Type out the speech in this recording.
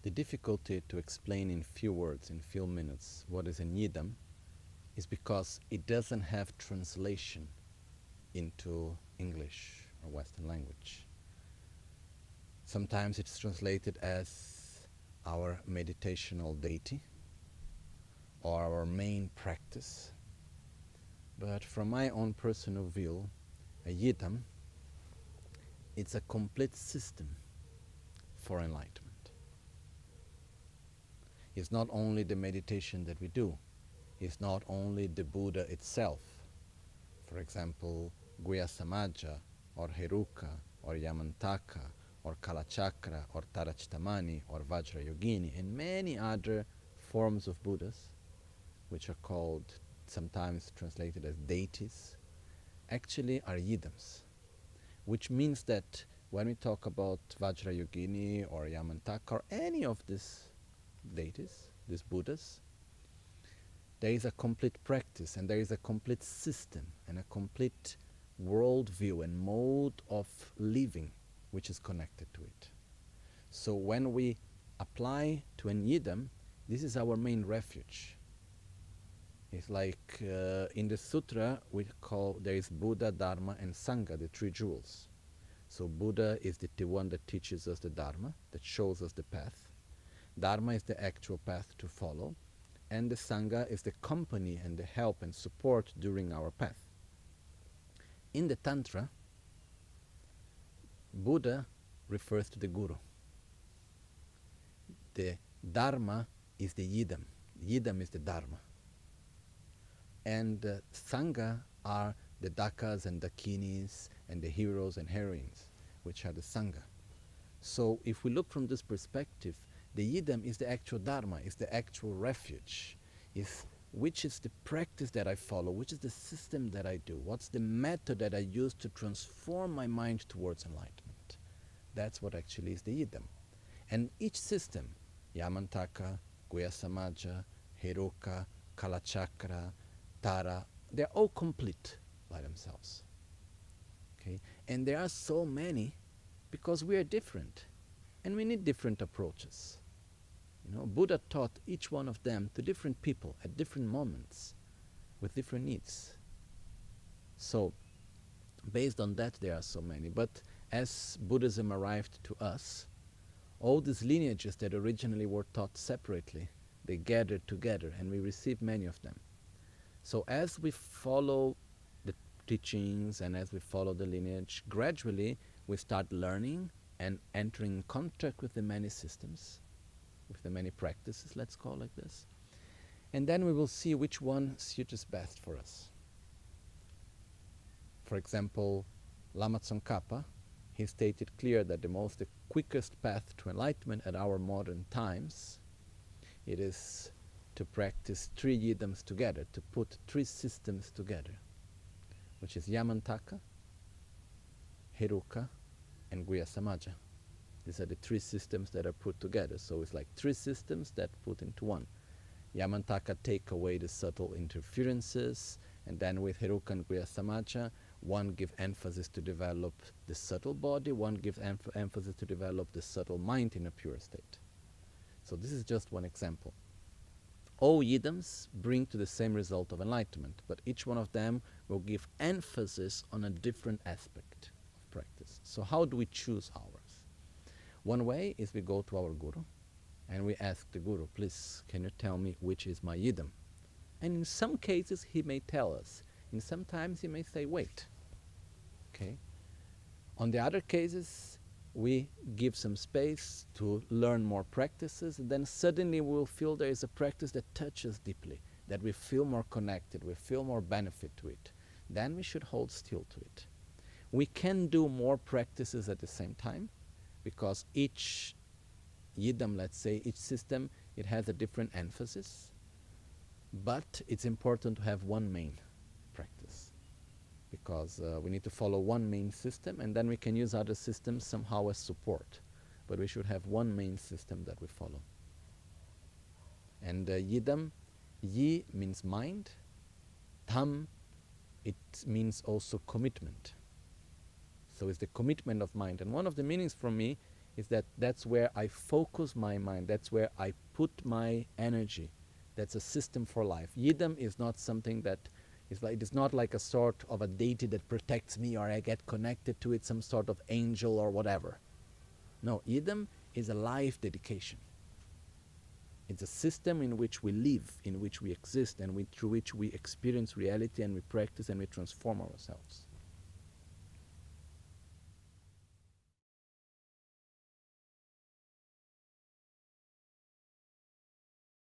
The difficulty to explain in few words, in few minutes, what is a Yidam is because it doesn't have translation into English or Western language. Sometimes it's translated as our meditational deity or our main practice. But from my own personal view, a Yidam, it's a complete system for enlightenment. It's not only the meditation that we do, it's not only the Buddha itself. For example, Guya Samaja, or Heruka, or Yamantaka, or Kalachakra, or Tarachtamani, or Vajrayogini, and many other forms of Buddhas, which are called, sometimes translated as deities, actually are Yidams, which means that when we talk about Vajrayogini or Yamantaka or any of these deities, these Buddhas, there is a complete practice and there is a complete system and a complete worldview and mode of living which is connected to it. So when we apply to an Yidam, this is our main refuge. It's like in the sutra we call, there is Buddha, Dharma and Sangha, the three jewels. So Buddha is the one that teaches us the Dharma, that shows us the path. Dharma is the actual path to follow, and the Sangha is the company and the help and support during our path. In the Tantra, Buddha refers to the Guru. The Dharma is the Yidam. Yidam is the Dharma. And Sangha are the Dakas and Dakinis and the heroes and heroines, which are the Sangha. So if we look from this perspective, the Yidam is the actual Dharma, is the actual refuge, which is the practice that I follow, which is the system that I do, what's the method that I use to transform my mind towards enlightenment. That's what actually is the Yidam. And each system, Yamantaka, Guya Samaja, Heruka, Kalachakra, Tara, they're all complete by themselves. Okay? And there are so many because we are different and we need different approaches. Buddha taught each one of them to different people at different moments with different needs. So based on that there are so many. But as Buddhism arrived to us, all these lineages that originally were taught separately, they gathered together and we received many of them. So as we follow the teachings and as we follow the lineage, gradually we start learning and entering in contact with the many systems, with the many practices, let's call it like this. And then we will see which one suits best for us. For example, Lama Tsongkhapa, he stated clear that the quickest path to enlightenment at our modern times, it is to practice three Yidams together, to put three systems together, which is Yamantaka, Heruka, and Guya Samaja. These are the three systems that are put together. So it's like three systems that put into one. Yamantaka take away the subtle interferences, and then with Heruka and Guya Samaja, one give emphasis to develop the subtle body, one gives emphasis to develop the subtle mind in a pure state. So this is just one example. All Yidams bring to the same result of enlightenment, but each one of them will give emphasis on a different aspect of practice. So how do we choose ours? One way is we go to our Guru and we ask the Guru, please, can you tell me which is my Yidam? And in some cases he may tell us. In some times he may say, wait. Okay. On the other cases, we give some space to learn more practices, and then suddenly we will feel there is a practice that touches deeply, that we feel more connected, we feel more benefit to it. Then we should hold still to it. We can do more practices at the same time, because each Yidam, let's say, each system, it has a different emphasis, but it's important to have one main practice, because we need to follow one main system, and then we can use other systems somehow as support, but we should have one main system that we follow. And Yidam, Yi means mind, Tam, it means also commitment. So it's the commitment of mind. And one of the meanings for me is that that's where I focus my mind, that's where I put my energy. That's a system for life. Yidam is not something that is like, it is not like a sort of a deity that protects me or I get connected to it, some sort of angel or whatever. No, Yidam is a life dedication. It's a system in which we live, in which we exist, and through which we experience reality and we practice and we transform ourselves.